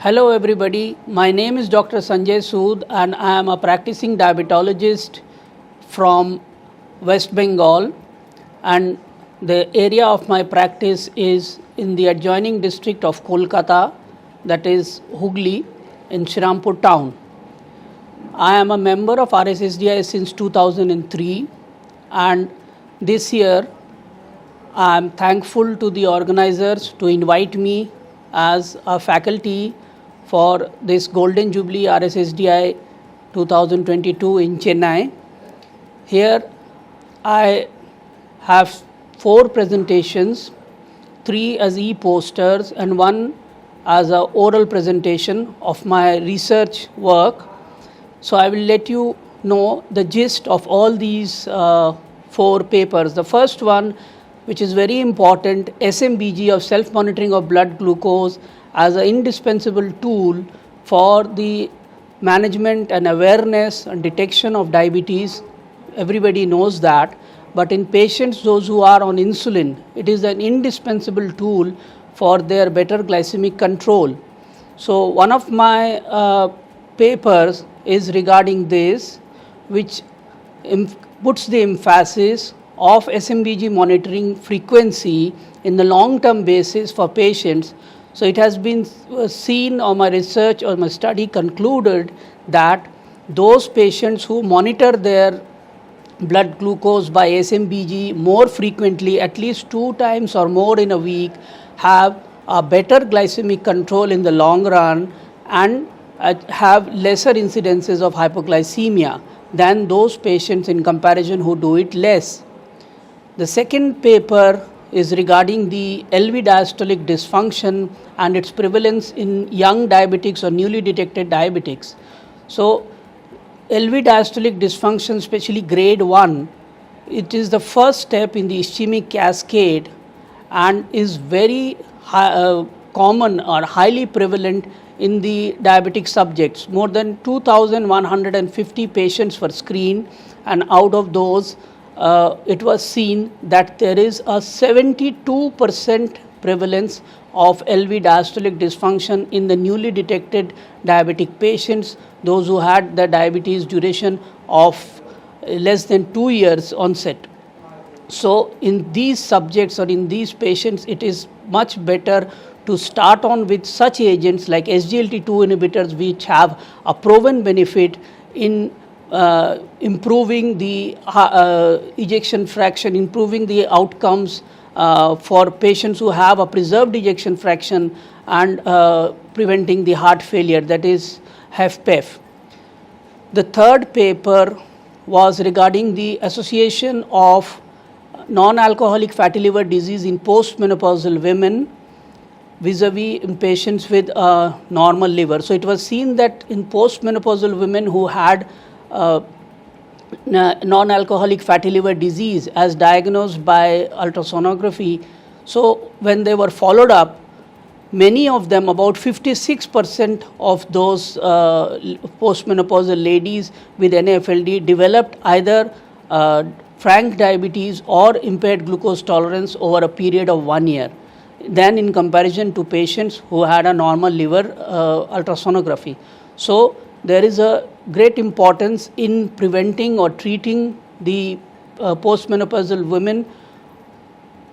Hello everybody, my name is Dr. Sanjay Sud and I am a practicing diabetologist from West Bengal, and the area of my practice is in the adjoining district of Kolkata, that is Hoogly in Shirampur town. I am a member of RSSDI since 2003, and this year I am thankful to the organizers to invite me as a faculty for this Golden Jubilee RSSDI 2022 in Chennai. Here I have 4 presentations, 3 as e-posters and 1 as an oral presentation of my research work. So I will let you know the gist of all these 4 papers. The first one, which is very important, SMBG of self-monitoring of blood glucose as an indispensable tool for the management and awareness and detection of diabetes. Everybody knows that, but in patients, those who are on insulin, it is an indispensable tool for their better glycemic control. So one of my papers is regarding this, which puts the emphasis of SMBG monitoring frequency in the long-term basis for patients. So it has been seen, or my research or my study concluded that those patients who monitor their blood glucose by SMBG more frequently, at least 2 times or more in a week, have a better glycemic control in the long run and have lesser incidences of hypoglycemia than those patients in comparison who do it less. The second paper is regarding the LV diastolic dysfunction and its prevalence in young diabetics or newly detected diabetics. So LV diastolic dysfunction, especially grade 1, it is the first step in the ischemic cascade and is very common or highly prevalent in the diabetic subjects. More than 2,150 patients were screened, and out of those it was seen that there is a 72% prevalence of LV diastolic dysfunction in the newly detected diabetic patients, those who had the diabetes duration of less than 2 years onset. So in these subjects or in these patients, it is much better to start on with such agents like SGLT2 inhibitors, which have a proven benefit in improving the ejection fraction, improving the outcomes for patients who have a preserved ejection fraction and preventing the heart failure, that is HFpEF. The third paper was regarding the association of non-alcoholic fatty liver disease in postmenopausal women vis-a-vis in patients with normal liver. So it was seen that in postmenopausal women who had non-alcoholic fatty liver disease as diagnosed by ultrasonography, so when they were followed up, many of them, about 56% of those postmenopausal ladies with NAFLD developed either frank diabetes or impaired glucose tolerance over a period of 1 year, than in comparison to patients who had a normal liver ultrasonography. So there is a great importance in preventing or treating the postmenopausal women,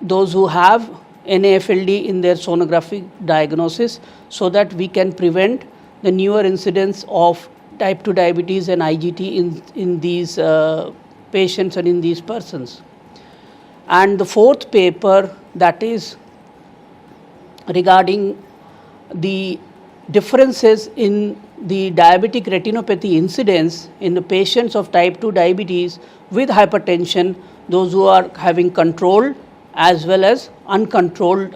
those who have NAFLD in their sonographic diagnosis, so that we can prevent the newer incidence of type 2 diabetes and IGT in these patients and in these persons. And the fourth paper, that is regarding the differences in the diabetic retinopathy incidence in the patients of type 2 diabetes with hypertension, those who are having controlled as well as uncontrolled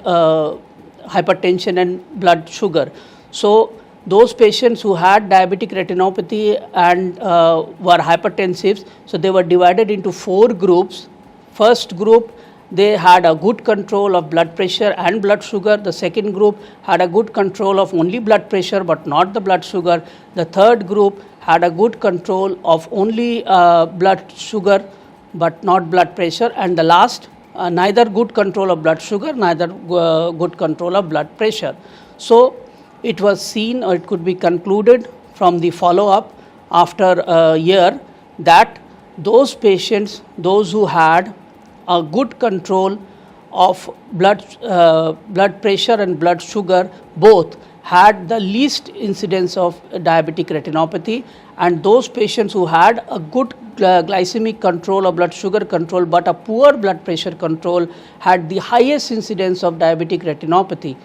hypertension and blood sugar. So those patients who had diabetic retinopathy and were hypertensive, so they were divided into 4 groups. First group, they had a good control of blood pressure and blood sugar. The second group had a good control of only blood pressure but not the blood sugar. The third group had a good control of only blood sugar but not blood pressure. And the last, neither good control of blood sugar, neither good control of blood pressure. So it was seen, or it could be concluded from the follow-up after a year, that those patients, those who had a good control of blood pressure and blood sugar, both had the least incidence of diabetic retinopathy, and those patients who had a good glycemic control or blood sugar control but a poor blood pressure control had the highest incidence of diabetic retinopathy,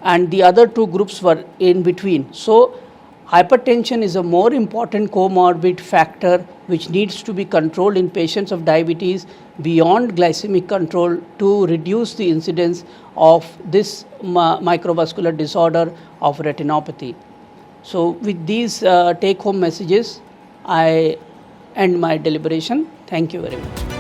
and the other two groups were in between. So hypertension is a more important comorbid factor which needs to be controlled in patients of diabetes beyond glycemic control to reduce the incidence of this microvascular disorder of retinopathy. So with these take-home messages, I end my deliberation. Thank you very much.